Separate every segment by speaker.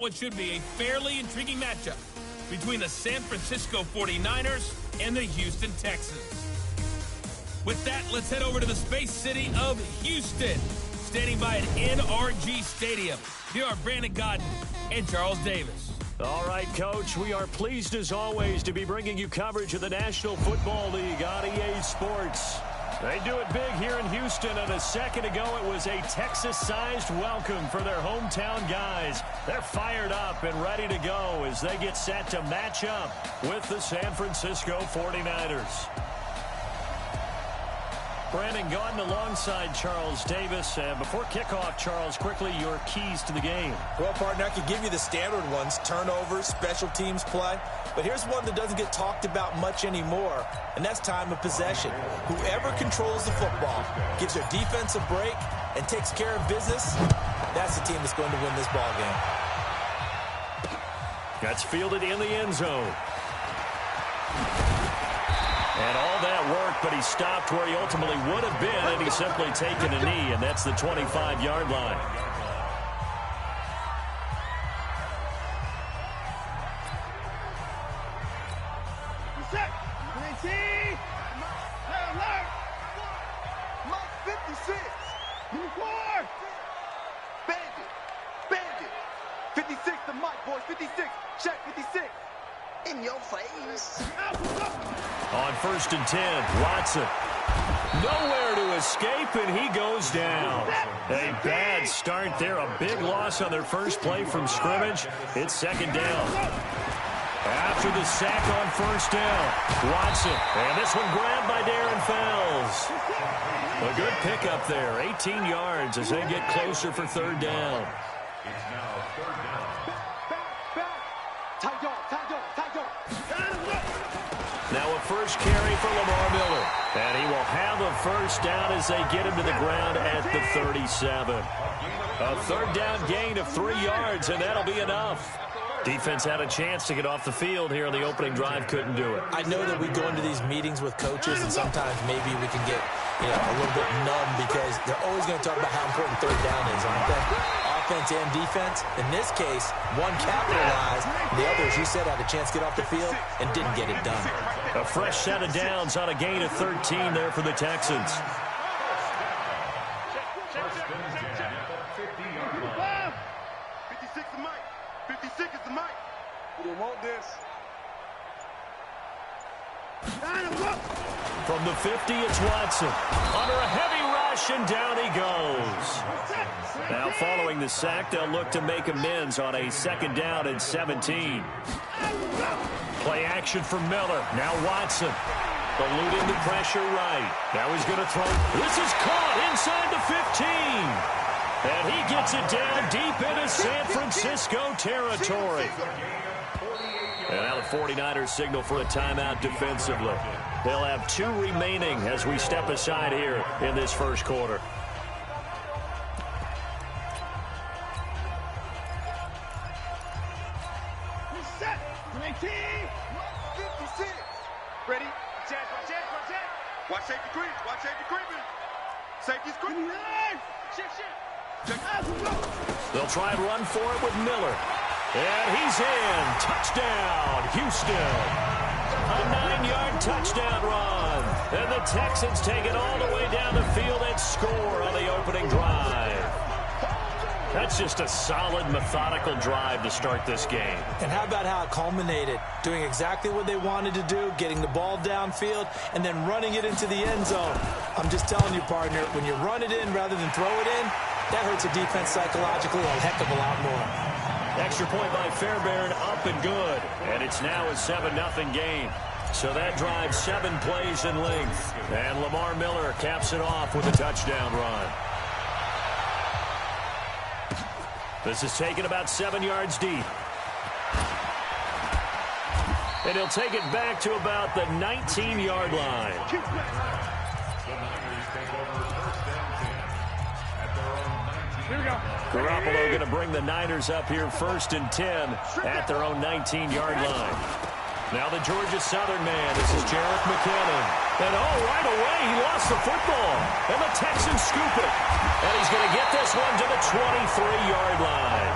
Speaker 1: What should be a fairly intriguing matchup between the San Francisco 49ers and the Houston Texans. With that, let's head over to the space city of Houston. Standing by at NRG Stadium, here are Brandon Godden and Charles Davis.
Speaker 2: All right, Coach, we are pleased as always to be bringing you coverage of the National Football League on EA Sports. They do it big here in Houston, and a second ago it was a Texas-sized welcome for their hometown guys. They're fired up and ready to go as they get set to match up with the San Francisco 49ers. Brandon Gaudin alongside Charles Davis. Before kickoff, Charles, quickly your keys to the game.
Speaker 3: Well, partner, I could give you the standard ones, turnovers, special teams play. But here's one that doesn't get talked about much anymore, and that's time of possession. Whoever controls the football, gives their defense a break, and takes care of business, that's the team that's going to win this ball game.
Speaker 2: That's fielded in the end zone. And all that work, but he stopped where he ultimately would have been, and he's simply taken a knee, and that's the 25-yard line.
Speaker 4: Bandit. 56 the mic, boys. 56. Check 56. In your face.
Speaker 2: On 1st and 10, Watson. Nowhere to escape, and he goes down. A bad start there. A big loss on their first play from scrimmage. It's second down. After the sack on 1st down, Watson. And this one grabbed by Darren Fells. A good pickup there. 18 yards as they get closer for 3rd down.
Speaker 4: It's now 3rd down. Back. Tight dog.
Speaker 2: Now a first carry for Lamar Miller. And he will have a first down as they get him to the ground at the 37. A 3rd down gain of 3 yards, and that'll be enough. Defense had a chance to get off the field here in the opening drive, couldn't do it.
Speaker 3: I know that we go into these meetings with coaches, and sometimes maybe we can get a little bit numb because they're always going to talk about how important 3rd down is, aren't they? Offense and defense. In this case, one capitalized, the other, as you said, had a chance to get off the field and didn't get it done.
Speaker 2: A fresh set of downs on a gain of 13 there for the Texans.
Speaker 4: 56 is the mic. We don't want this.
Speaker 2: From the 50, it's Watson. Under a heavy rush, and down he goes. Now following the sack, they'll look to make amends on a 2nd down and 17. Play action for Miller. Now Watson. Eluding the pressure right. Now he's going to throw. This is caught inside the 15. And he gets it down deep into San Francisco territory. And now the 49ers signal for a timeout defensively. They'll have 2 remaining as we step aside here in this first quarter.
Speaker 4: Set. 19. 56. Ready? Watch safety creeping. Safety's creeping. Shift.
Speaker 2: They'll try and run for it with Miller. And he's in. Touchdown, Houston. A 9-yard touchdown run. And the Texans take it all the way down the field and score on the opening drive. That's just a solid, methodical drive to start this game.
Speaker 3: And how about how it culminated? Doing exactly what they wanted to do, getting the ball downfield, and then running it into the end zone. I'm just telling you, partner, when you run it in rather than throw it in, that hurts a defense psychologically a heck of a lot more.
Speaker 2: Extra point by Fairbairn, up and good. And it's now a 7-0 game. So that drives 7 plays in length. And Lamar Miller caps it off with a touchdown run. This is taken about 7 yards deep. And he'll take it back to about the 19-yard line. Garoppolo going to bring the Niners up here 1st and 10 at their own 19-yard line. Now the Georgia Southern man. This is Jerick McKinnon. And right away he lost the football. And the Texans scoop it. And he's going to get this one to the 23-yard line.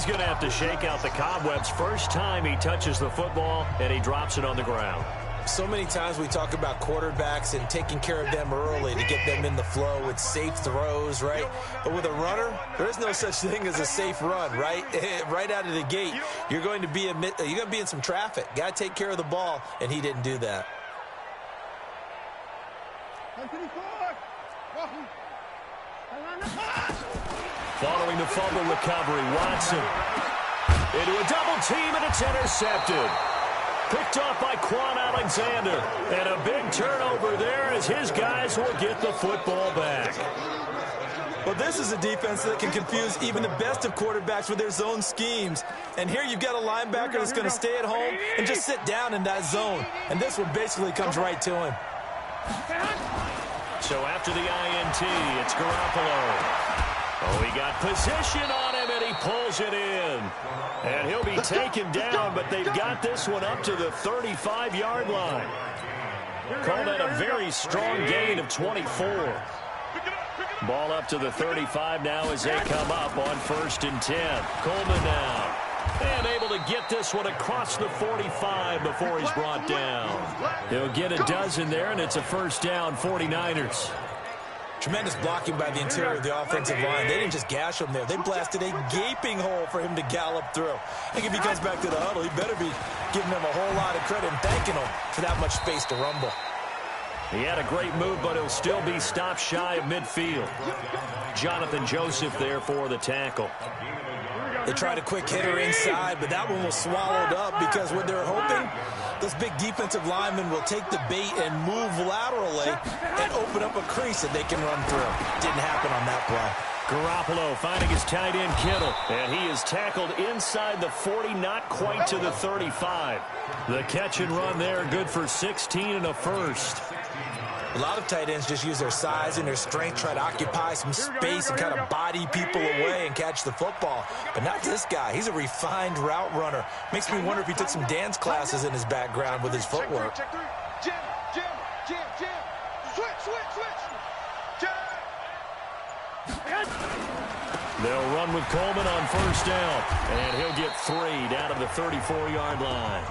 Speaker 2: He's going to have to shake out the cobwebs. First time he touches the football, and he drops it on the ground.
Speaker 3: So many times we talk about quarterbacks and taking care of them early to get them in the flow with safe throws, right? But with a runner, there is no such thing as a safe run, right? Right out of the gate, you're going to be in some traffic. Got to take care of the ball, and he didn't do that.
Speaker 2: Following the fumble recovery, Watson into a double team, and it's intercepted. Picked off by Quan Alexander. And a big turnover there as his guys will get the football back.
Speaker 3: Well, this is a defense that can confuse even the best of quarterbacks with their zone schemes. And here you've got a linebacker that's going to stay at home and just sit down in that zone. And this one basically comes right to him.
Speaker 2: So after the INT, it's Garoppolo. Oh, he got position on him, and he pulls it in. And he'll be taken down, but they've got this one up to the 35-yard line. Call that a very strong gain of 24. Ball up to the 35 now as they come up on 1st and 10. Coleman now. And able to get this one across the 45 before he's brought down. He'll get a dozen there, and it's a first down, 49ers.
Speaker 3: Tremendous blocking by the interior of the offensive line. They didn't just gash him there. They blasted a gaping hole for him to gallop through. I think if he comes back to the huddle, he better be giving them a whole lot of credit and thanking him for that much space to rumble.
Speaker 2: He had a great move, but he'll still be stopped shy of midfield. Jonathan Joseph there for the tackle.
Speaker 3: They tried a quick hitter inside, but that one was swallowed up because what they're hoping, those big defensive linemen will take the bait and move laterally and open up a crease that they can run through. Didn't happen on that play.
Speaker 2: Garoppolo finding his tight end Kittle, and he is tackled inside the 40, not quite to the 35. The catch and run there, good for 16 and a first.
Speaker 3: A lot of tight ends just use their size and their strength, try to occupy some space and kind of body people away and catch the football. But not this guy. He's a refined route runner. Makes me wonder if he took some dance classes in his background with his footwork.
Speaker 4: Jim. Switch.
Speaker 2: They'll run with Coleman on first down, and he'll get 3 down to the 34-yard line.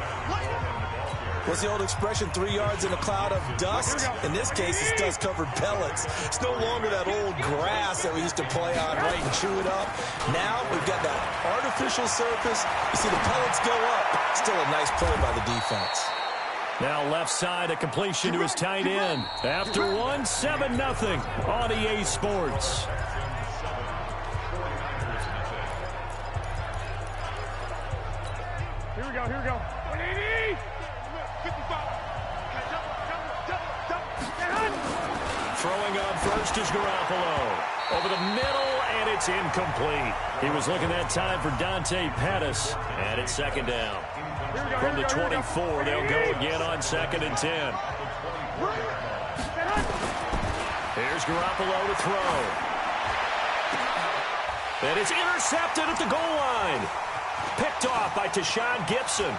Speaker 3: What's the old expression, 3 yards in a cloud of dust? In this case, it's dust-covered pellets. It's no longer that old grass that we used to play on, right, and chew it up. Now we've got that artificial surface. You see the pellets go up. Still a nice play by the defense.
Speaker 2: Now left side, a completion to his tight end. After one, 7-0 on EA Sports.
Speaker 5: Here we go.
Speaker 2: Throwing on first is Garoppolo. Over the middle, and it's incomplete. He was looking that time for Dante Pettis, and it's 2nd down. From the 24, they'll go again on 2nd and 10. Here's Garoppolo to throw. And it's intercepted at the goal line. Picked off by Tashawn Gibson.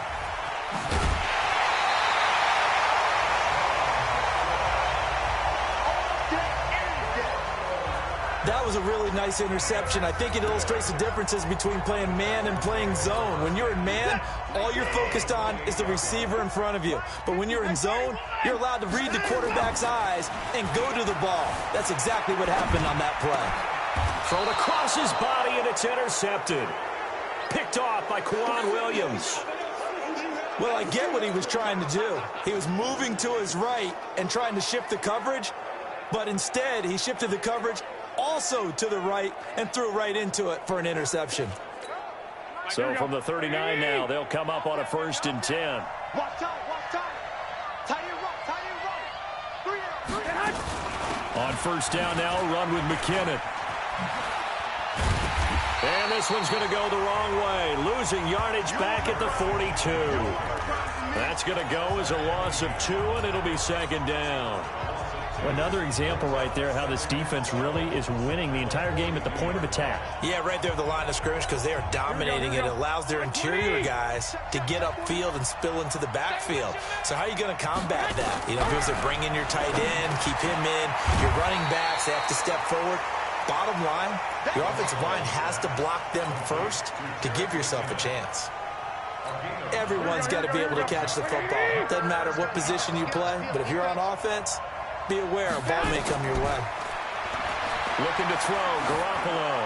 Speaker 3: That was a really nice interception. I think it illustrates the differences between playing man and playing zone. When you're in man, all you're focused on is the receiver in front of you. But when you're in zone, you're allowed to read the quarterback's eyes and go to the ball. That's exactly what happened on that play.
Speaker 2: Thrown across his body, and it's intercepted. Picked off by Quan Williams.
Speaker 3: Well, I get what he was trying to do. He was moving to his right and trying to shift the coverage, but instead he shifted the coverage also to the right and threw right into it for an interception.
Speaker 2: So from the 39 now, they'll come up on a 1st and 10.
Speaker 4: Watch time. Tight end run.
Speaker 2: On first down now, run with McKinnon. And this one's going to go the wrong way, losing yardage back at the 42. That's going to go as a loss of 2, and it'll be 2nd down.
Speaker 6: Another example right there how this defense really is winning the entire game at the point of attack.
Speaker 3: Yeah, right there at the line of scrimmage because they are dominating it. It allows their interior guys to get upfield and spill into the backfield. So how are you going to combat that? You know, because they're bringing your tight end, keep him in. Your running backs, they have to step forward. Bottom line, your offensive line has to block them first to give yourself a chance. Everyone's got to be able to catch the football. Doesn't matter what position you play, but if you're on offense, be aware a ball may come your way.
Speaker 2: Looking to throw, Garoppolo.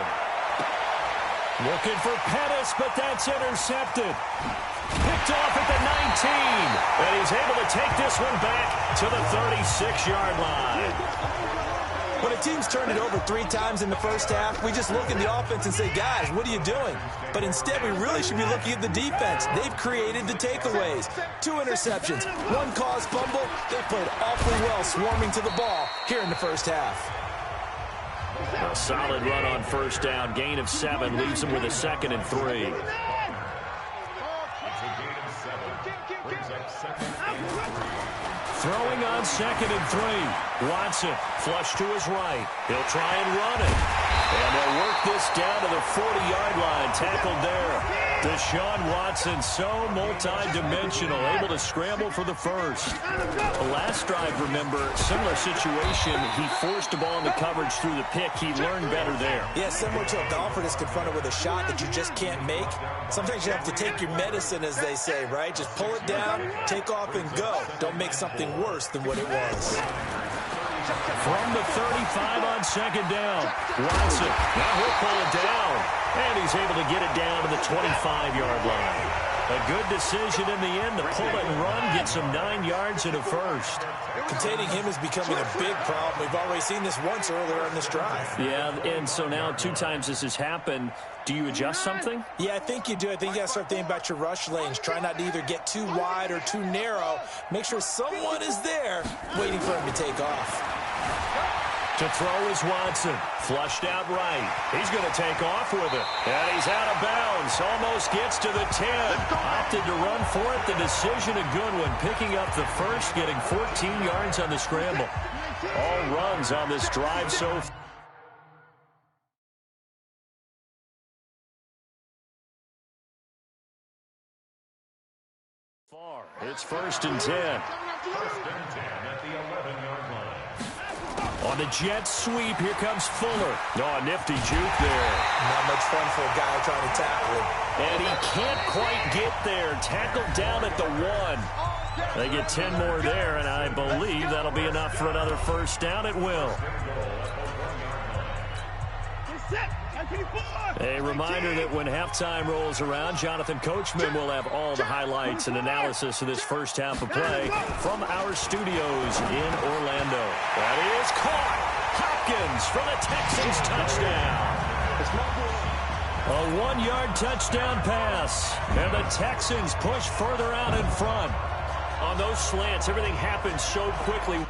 Speaker 2: Looking for Pettis, but that's intercepted. Picked off at the 19. And he's able to take this one back to the 36-yard line.
Speaker 3: When a team's turned it over 3 times in the first half, we just look at the offense and say, guys, what are you doing? But instead, we really should be looking at the defense. They've created the takeaways. 2 interceptions, 1 caused fumble. They played awfully well swarming to the ball here in the first half.
Speaker 2: A solid run on first down. Gain of 7 leaves them with a 2nd and 3. Throwing on 2nd and 3. Watson flush to his right. He'll try and run it. And they'll work this down to the 40-yard line. Tackled there. Deshaun Watson, so multi-dimensional, able to scramble for the first. The last drive, remember, similar situation. He forced the ball into coverage through the pick. He learned better there.
Speaker 3: Yeah, similar to a golfer that's confronted with a shot that you just can't make. Sometimes you have to take your medicine, as they say, right? Just pull it down, take off, and go. Don't make something worse than what it was.
Speaker 2: From the 35 on 2nd down. Watson, now he'll pull it down. And he's able to get it down to the 25-yard line. A good decision in the end to pull it and run, get some 9 yards and a first.
Speaker 3: Containing him is becoming a big problem. We've already seen this once earlier in this drive.
Speaker 2: Yeah, and so now 2 times this has happened. Do you adjust something?
Speaker 3: Yeah, I think you do. I think you got to start thinking about your rush lanes. Try not to either get too wide or too narrow. Make sure someone is there waiting for him to take off.
Speaker 2: To throw is Watson. Flushed out right. He's going to take off with it. And he's out of bounds. Almost gets to the 10. Opted to run for it. The decision a good one. Picking up the first, getting 14 yards on the scramble. All runs on this drive so far. It's 1st and 10. 1st and 10 at the 11-yard line. On the Jets sweep, here comes Fuller. Oh, nifty juke there.
Speaker 3: Not much fun for a guy trying to tackle him.
Speaker 2: And he can't quite get there. Tackled down at the 1. They get 10 more there, and I believe that'll be enough for another first down. It will. A reminder that when halftime rolls around, Jonathan Coachman will have all the highlights and analysis of this first half of play from our studios in Orlando. That is caught. Hopkins for the Texans touchdown. A 1-yard touchdown pass. And the Texans push further out in front. On those slants, everything happens so quickly.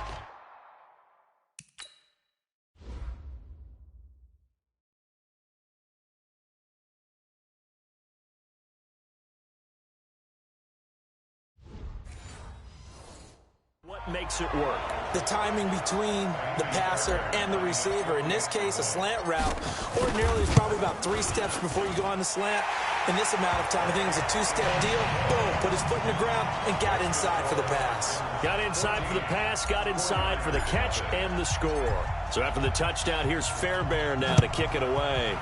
Speaker 2: What makes it work?
Speaker 3: The timing between the passer and the receiver. In this case, a slant route ordinarily is probably about 3 steps before you go on the slant. In this amount of time, I think it's a 2-step deal. Boom, put his foot in the ground and got inside for the pass.
Speaker 2: Got inside for the pass, got inside for the catch and the score. So after the touchdown, here's Fairbairn now to kick it away.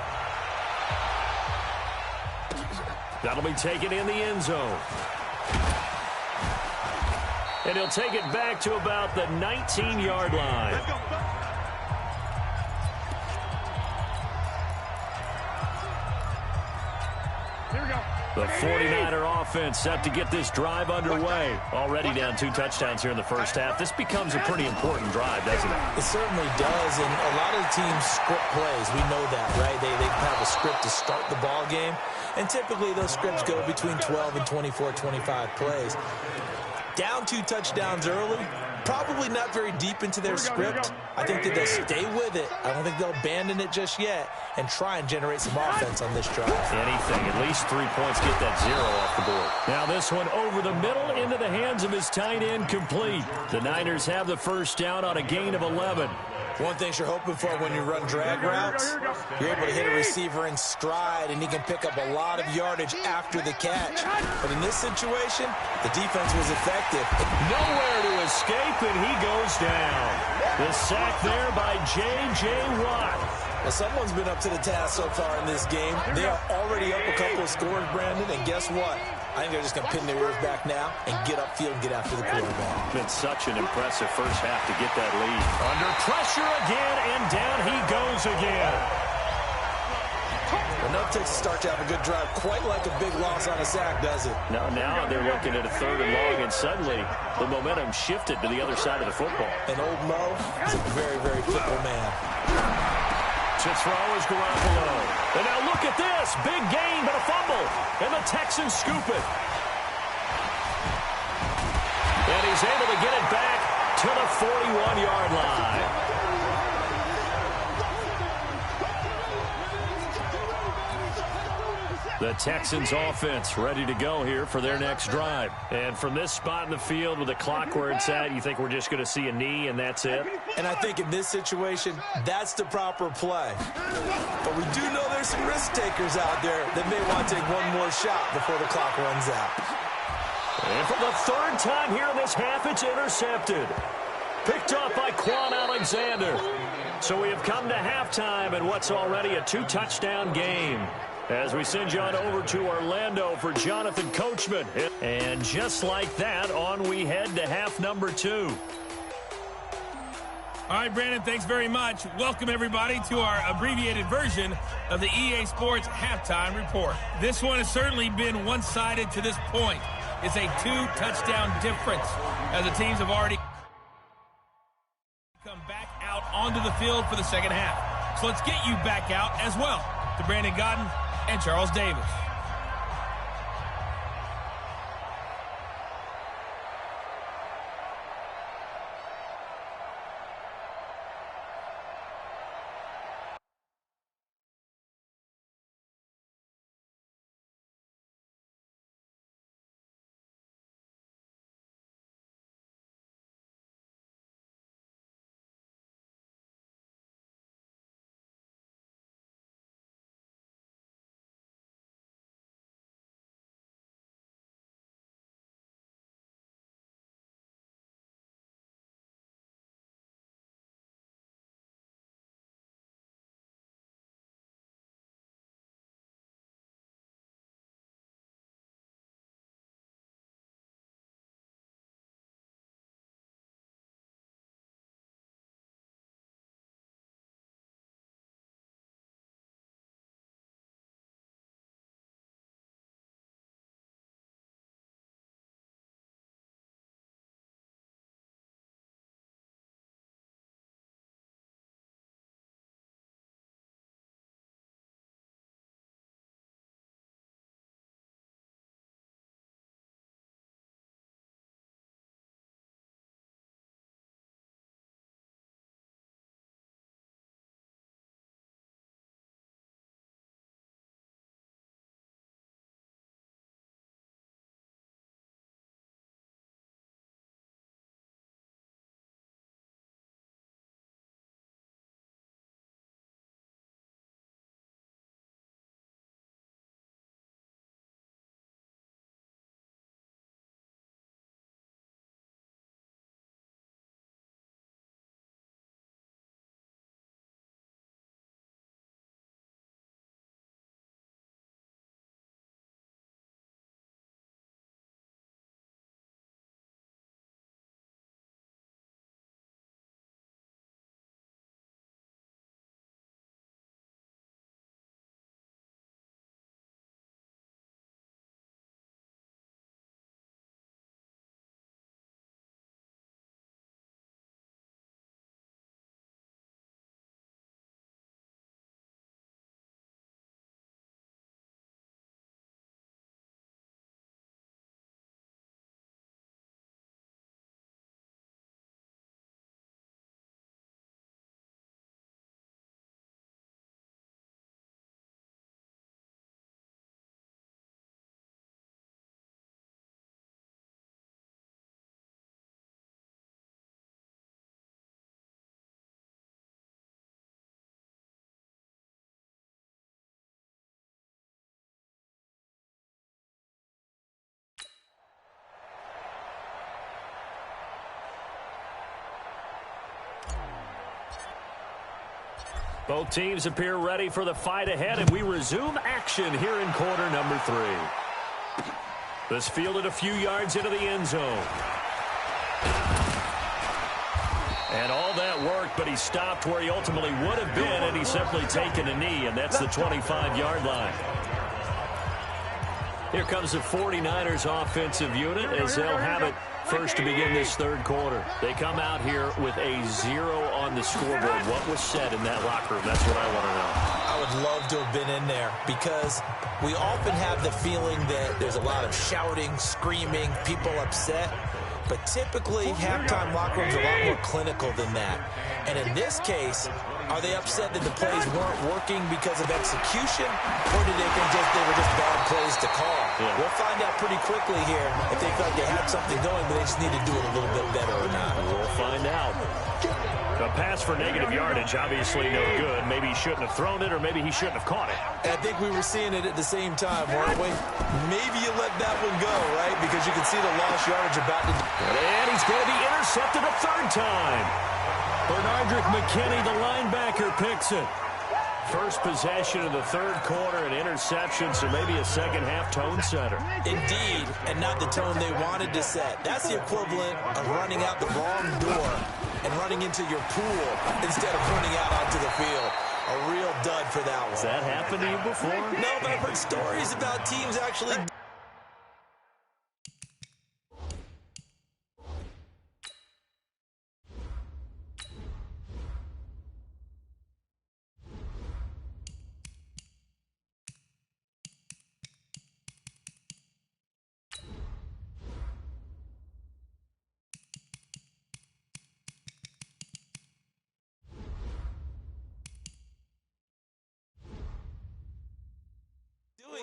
Speaker 2: That'll be taken in the end zone. And he'll take it back to about the 19-yard line. The 49er offense set to get this drive underway. Already down 2 touchdowns here in the first half. This becomes a pretty important drive, doesn't it?
Speaker 3: It certainly does, and a lot of the teams script plays. We know that, right? They have a script to start the ball game, and typically those scripts go between 12 and 24, 25 plays. Down 2 touchdowns early, probably not very deep into their script. I think that they'll stay with it. I don't think they'll abandon it just yet and try and generate some offense on this drive.
Speaker 2: Anything, at least 3 points, get that 0 off the board. Now this one over the middle into the hands of his tight end, complete. The Niners have the first down on a gain of 11.
Speaker 3: One thing you're hoping for when you run drag routes, you're able to hit a receiver in stride, and he can pick up a lot of yardage after the catch. But in this situation, the defense was effective.
Speaker 2: Nowhere to escape, and he goes down. The sack there by J.J. Watt.
Speaker 3: Well, someone's been up to the task so far in this game. They are already up a couple of scores, Brandon, and guess what? I think they're just going to pin their ears back now and get upfield and get after the quarterback.
Speaker 2: Been such an impressive first half to get that lead. Under pressure again, and down he goes again.
Speaker 3: Enough takes a start to have a good drive, quite like a big loss on a sack, does it?
Speaker 2: Now they're looking at a 3rd and long, and suddenly the momentum shifted to the other side of the football.
Speaker 3: And old Mo is a very, very fickle man.
Speaker 2: To throw is Garoppolo. And now look at this. Big gain, but a fumble. And the Texans scoop it. And he's able to get it back to the 41-yard line. The Texans offense ready to go here for their next drive. And from this spot in the field with the clock where it's at, you think we're just going to see a knee and that's it?
Speaker 3: And I think in this situation, that's the proper play. But we do know there's some risk takers out there that may want to take one more shot before the clock runs out.
Speaker 2: And for the 3rd time here in this half, it's intercepted. Picked off by Quan Alexander. So we have come to halftime in what's already a 2-touchdown game. As we send you on over to Orlando for Jonathan Coachman. And just like that, on we head to half number 2.
Speaker 1: All right, Brandon, thanks very much. Welcome, everybody, to our abbreviated version of the EA Sports Halftime Report. This one has certainly been one-sided to this point. It's a 2-touchdown difference, as the teams have already come back out onto the field for the second half. So let's get you back out as well. To Brandon Godden and Charles Davis.
Speaker 2: Both teams appear ready for the fight ahead, and we resume action here in quarter number 3. This fielded a few yards into the end zone. And all that worked, but he stopped where he ultimately would have been, and he's simply taken a knee, and that's the 25-yard line. Here comes the 49ers offensive unit as they'll have it first to begin this third quarter. They come out here with a 0 on the scoreboard. What was said in that locker room? That's what I want to know.
Speaker 3: I would love to have been in there because we often have the feeling that there's a lot of shouting, screaming, people upset. But typically, halftime locker rooms are a lot more clinical than that. And in this case, are they upset that the plays weren't working because of execution, or do they think they were just bad plays to call?
Speaker 2: Yeah.
Speaker 3: We'll find out pretty quickly here if they felt they had something going, but they just need to do it a little bit better or not.
Speaker 2: We'll find out. A pass for negative yardage, obviously no good. Maybe he shouldn't have thrown it, or maybe he shouldn't have caught it.
Speaker 3: And I think we were seeing it at the same time, weren't we? Maybe you let that one go, right? Because you can see the lost yardage about to...
Speaker 2: And he's going to be intercepted a third time. Bernardrick McKinney, the linebacker, picks it. First possession of the third quarter, an interception, so maybe a second-half tone setter.
Speaker 3: Indeed, and not the tone they wanted to set. That's the equivalent of running out the wrong door and running into your pool instead of running out onto the field. A real dud for that one.
Speaker 2: Has that happened to you before?
Speaker 3: No, but I've heard stories about teams actually...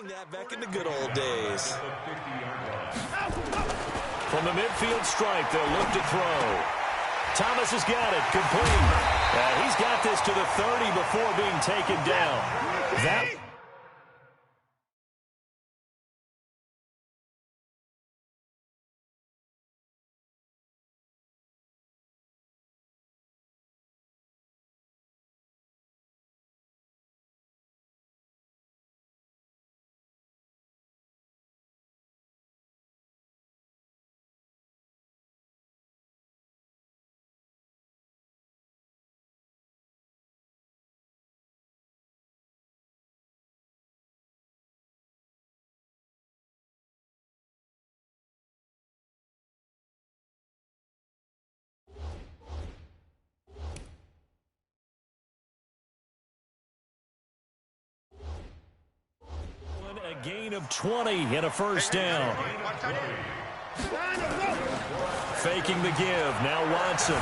Speaker 3: that back in the good old days.
Speaker 2: From the midfield stripe, they'll look to throw. Thomas has got it, complete. He's got this to the 30 before being taken down. That... A gain of 20 and a first down. Faking the give. Now Watson.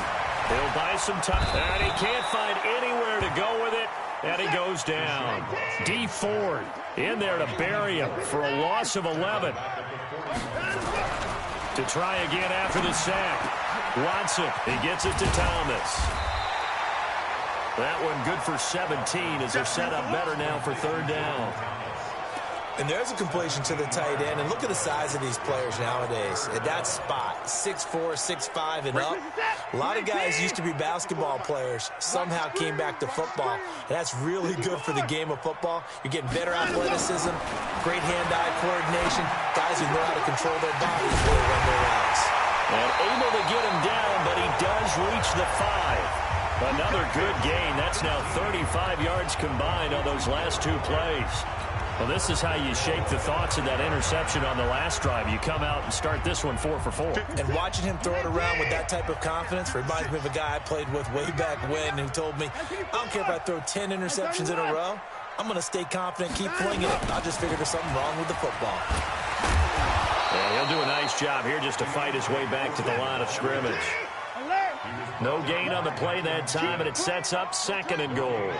Speaker 2: He'll buy some time. And he can't find anywhere to go with it. And he goes down. D. Ford in there to bury him for a loss of 11. To try again after the sack. Watson. He gets it to Thomas. That one good for 17 as they're set up better now for third down.
Speaker 3: And there's a completion to the tight end. And look at the size of these players nowadays. At that spot, 6'4", 6'5", and up. A lot of guys used to be basketball players, somehow came back to football. And that's really good for the game of football. You're getting better athleticism, great hand-eye coordination, guys who know how to control their bodies when they run their routes.
Speaker 2: And able to get him down, but he does reach the 5. Another good gain. That's now 35 yards combined on those last two plays. Well, this is how you shake the thoughts of that interception on the last drive. You come out and start this one 4 for 4.
Speaker 3: And watching him throw it around with that type of confidence reminds me of a guy I played with way back when who told me, I don't care if I throw 10 interceptions in a row. I'm going to stay confident, keep flinging it. I just figured there's something wrong with the football.
Speaker 2: And he'll do a nice job here just to fight his way back to the line of scrimmage. No gain on the play that time, and it sets up 2nd and goal.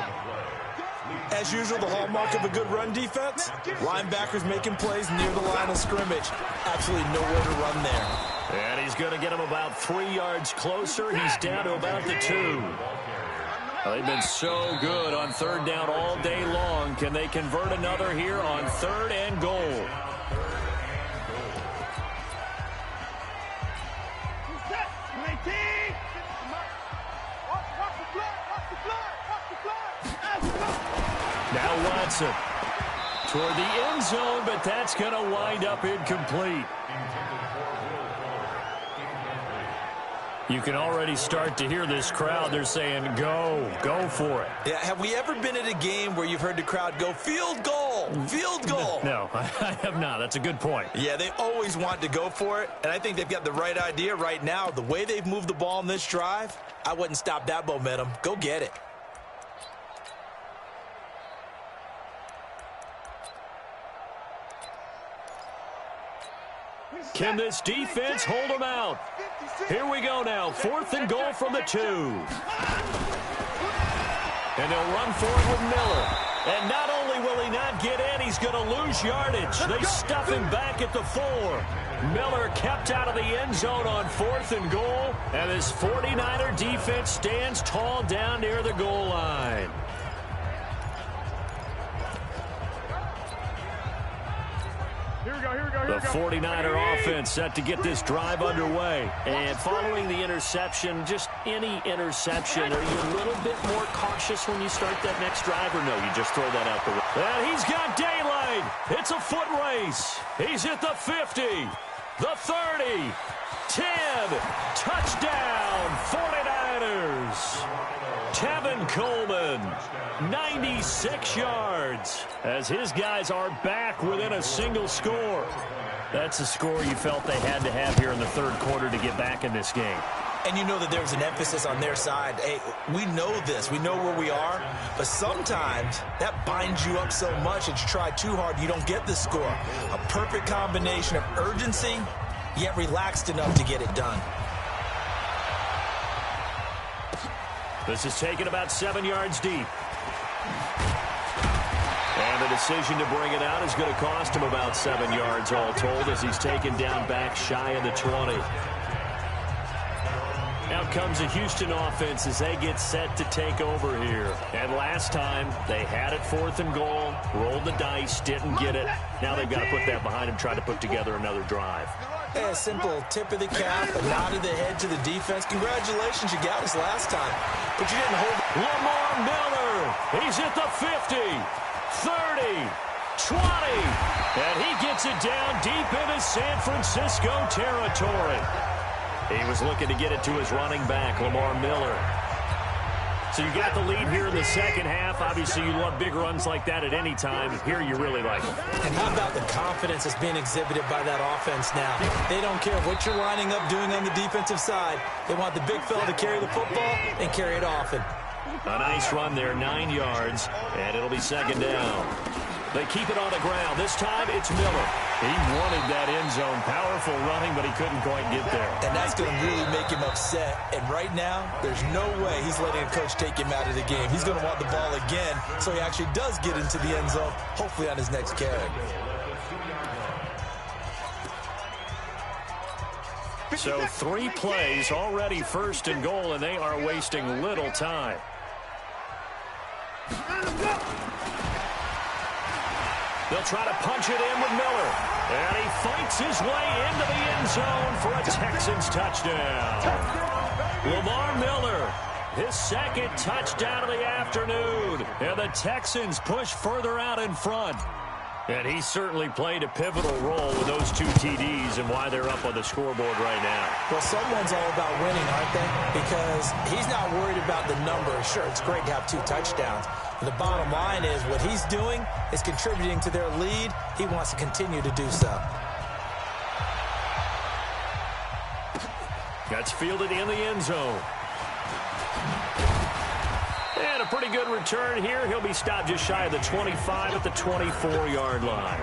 Speaker 3: As usual, the hallmark of a good run defense, linebackers making plays near the line of scrimmage. Absolutely nowhere to run there.
Speaker 2: And he's going to get him about 3 yards closer. He's down to about the 2. Well, they've been so good on third down all day long. Can they convert another here on 3rd and goal? Watson. Toward the end zone, but that's going to wind up incomplete. You can already start to hear this crowd. They're saying, go for it.
Speaker 3: Yeah, have we ever been at a game where you've heard the crowd go, field goal, field goal?
Speaker 2: No, I have not. That's a good point.
Speaker 3: Yeah, they always want to go for it, and I think they've got the right idea right now. The way they've moved the ball in this drive, I wouldn't stop that momentum. Go get it.
Speaker 2: Can this defense hold them out? Here we go now. 4th and goal from the 2. And they'll run forward with Miller. And not only will he not get in, he's going to lose yardage. They stuff him back at the 4. Miller kept out of the end zone on 4th and goal. And this 49er defense stands tall down near the goal line. The 49er offense set to get this drive underway. And following the interception, just any interception, are you a little bit more cautious when you start that next drive, or no, you just throw that out the way? And he's got daylight. It's a foot race. He's at the 50, the 30, 10, touchdown, 49ers. Tevin Coleman, 96 yards, as his guys are back within a single score. That's a score you felt they had to have here in the 3rd quarter to get back in this game.
Speaker 3: And you know that there was an emphasis on their side. Hey, we know this. We know where we are. But sometimes that binds you up so much that you try too hard, you don't get the score. A perfect combination of urgency, yet relaxed enough to get it done.
Speaker 2: This is taken about 7 yards deep. And the decision to bring it out is going to cost him about 7 yards all told, as he's taken down back shy of the 20. Now comes a Houston offense as they get set to take over here. And last time, they had it 4th and goal, rolled the dice, didn't get it. Now they've got to put that behind them, try to put together another drive.
Speaker 3: Yeah, a simple tip of the cap, a nod of the head to the defense. Congratulations, you got us last time. But you didn't hold it.
Speaker 2: Lamar Miller, he's at the 50, 30, 20. And he gets it down deep into San Francisco territory. He was looking to get it to his running back, Lamar Miller. So you got the lead here in the second half. Obviously, you love big runs like that at any time. Here you really like them.
Speaker 3: And how about the confidence that's being exhibited by that offense now? They don't care what you're lining up doing on the defensive side. They want the big fella to carry the football and carry it often.
Speaker 2: A nice run there, 9 yards, and it'll be 2nd down. They keep it on the ground. This time, it's Miller. He wanted that end zone. Powerful running, but he couldn't quite get there.
Speaker 3: And that's going to really make him upset. And right now, there's no way he's letting a coach take him out of the game. He's going to want the ball again, so he actually does get into the end zone, hopefully on his next carry.
Speaker 2: So 3 plays, already 1st and goal, and they are wasting little time. They'll try to punch it in with Miller. And he fights his way into the end zone for a Texans touchdown. Lamar Miller, his 2nd touchdown of the afternoon. And the Texans push further out in front. And he certainly played a pivotal role with those 2 TDs and why they're up on the scoreboard right now.
Speaker 3: Well, someone's all about winning, aren't they? Because he's not worried about the number. Sure, it's great to have 2 touchdowns. But the bottom line is what he's doing is contributing to their lead. He wants to continue to do so.
Speaker 2: That's fielded in the end zone. And a pretty good return here. He'll be stopped just shy of the 25 at the 24-yard line.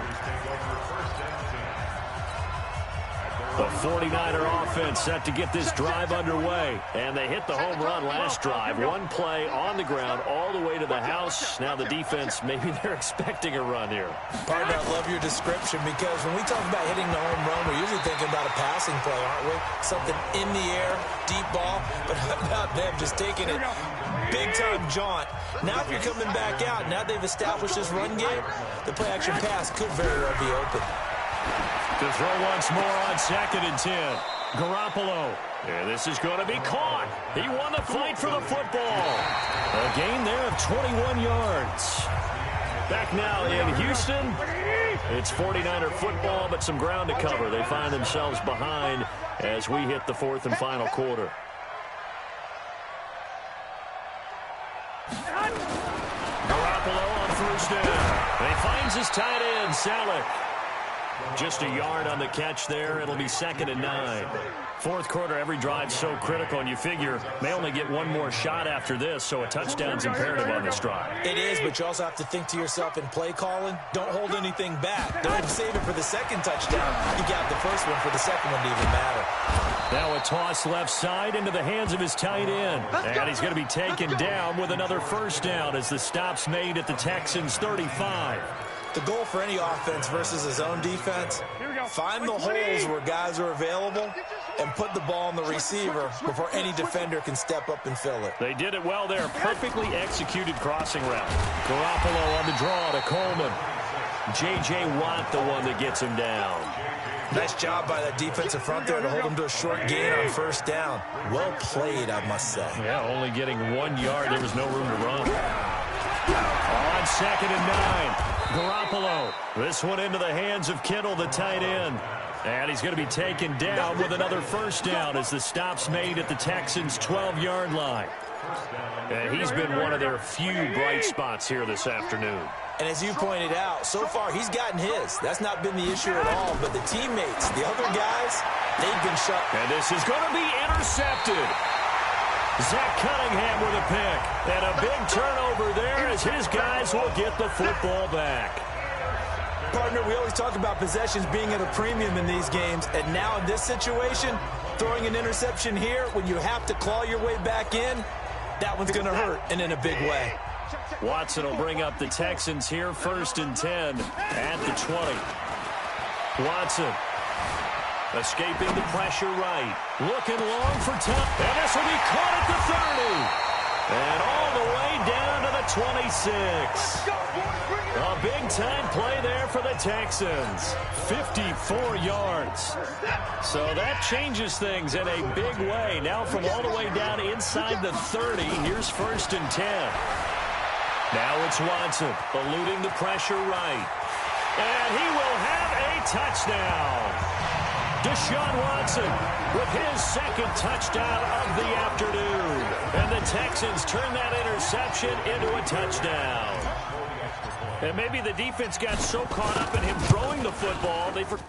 Speaker 2: The 49er offense set to get this drive underway. And they hit the home run last drive. 1 play on the ground all the way to the house. Now the defense, maybe they're expecting a run here.
Speaker 3: Partner, I love your description because when we talk about hitting the home run, we're usually thinking about a passing play, aren't we? Something in the air, deep ball. But how about them just taking it big-time jaunt? Now if you're coming back out, now they've established this run game, the play-action pass could very well be open.
Speaker 2: To throw once more on 2nd and 10. Garoppolo. And this is going to be caught. He won the fight for the football. A gain there of 21 yards. Back now in Houston, it's 49er football, but some ground to cover. They find themselves behind as we hit the fourth and final quarter. Garoppolo on first down. And he finds his tight end, Salek. Just a yard on the catch there. It'll be 2nd and 9. Fourth quarter, every drive so critical, and you figure they only get one more shot after this, so a touchdown's imperative on this drive.
Speaker 3: It is, but you also have to think to yourself in play calling, don't hold anything back. Don't save it for the second touchdown. You got the first one for the second one to even matter.
Speaker 2: Now a toss left side into the hands of his tight end. And he's going to be taken down with another first down as the stop's made at the Texans' 35.
Speaker 3: The goal for any offense versus his own defense, find the holes where guys are available and put the ball on the receiver before any defender can step up and fill it.
Speaker 2: They did it well there. Perfectly executed crossing route. Garoppolo on the draw to Coleman. J.J. Watt, the one that gets him down.
Speaker 3: Nice job by that defensive front there to hold him to a short gain on first down. Well played, I must say.
Speaker 2: Yeah, only getting 1 yard. There was no room to run. On 2nd and 9. Garoppolo. This one into the hands of Kittle, the tight end. And he's going to be taken down with another first down as the stop's made at the Texans' 12-yard line. And he's been one of their few bright spots here this afternoon.
Speaker 3: And as you pointed out, so far he's gotten his. That's not been the issue at all. But the teammates, the other guys, they've been shut.
Speaker 2: And this is going to be intercepted. Zach Cunningham with a pick. And a big turnover there as his guys will get the football back.
Speaker 3: Partner, we always talk about possessions being at a premium in these games. And now in this situation, throwing an interception here when you have to claw your way back in, that one's going to hurt, and in a big way.
Speaker 2: Watson will bring up the Texans here, 1st and 10 at the 20. Watson escaping the pressure right. Looking long for time. And this will be caught at the 30. And all the way down to the 26. A big-time play there for the Texans. 54 yards. So that changes things in a big way. Now from all the way down inside the 30, here's 1st and 10. Now it's Watson eluding the pressure right. And he will have a touchdown. Deshaun Watson with his 2nd touchdown of the afternoon. And the Texans turn that interception into a touchdown. And maybe the defense got so caught up in him throwing the football, they forgot.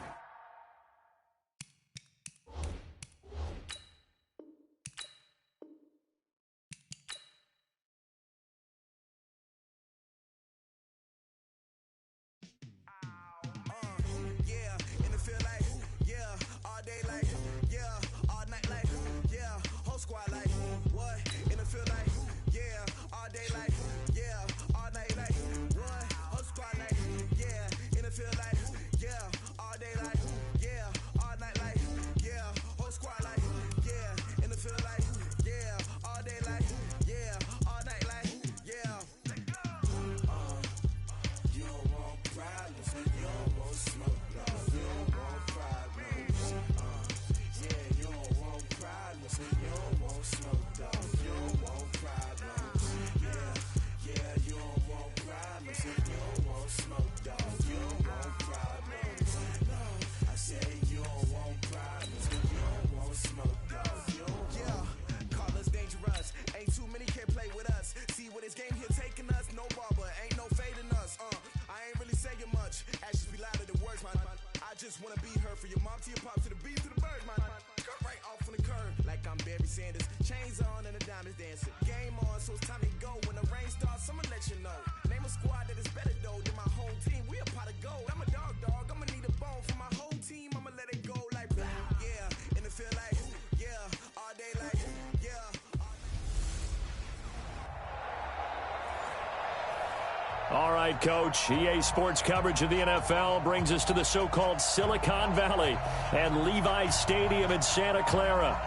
Speaker 2: All right, Coach. EA Sports coverage of the NFL brings us to the so-called Silicon Valley and Levi's Stadium in Santa Clara.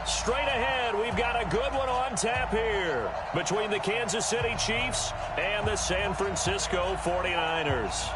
Speaker 2: Straight ahead, we've got a good one on tap here between the Kansas City Chiefs and the San Francisco 49ers.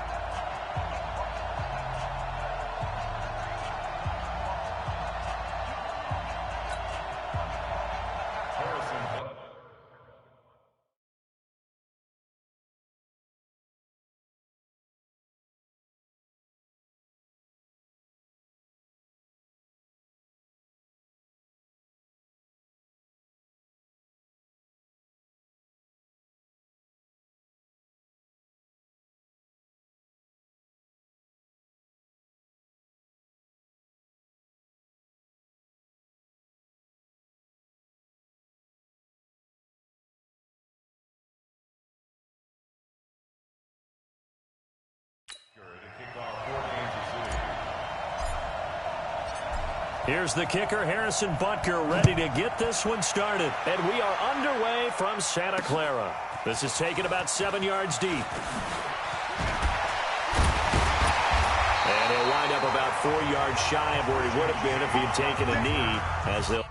Speaker 2: Here's the kicker, Harrison Butker, ready to get this one started. And we are underway from Santa Clara. This is taken about 7 yards deep. And he'll wind up about 4 yards shy of where he would have been if he had taken a knee, as they'll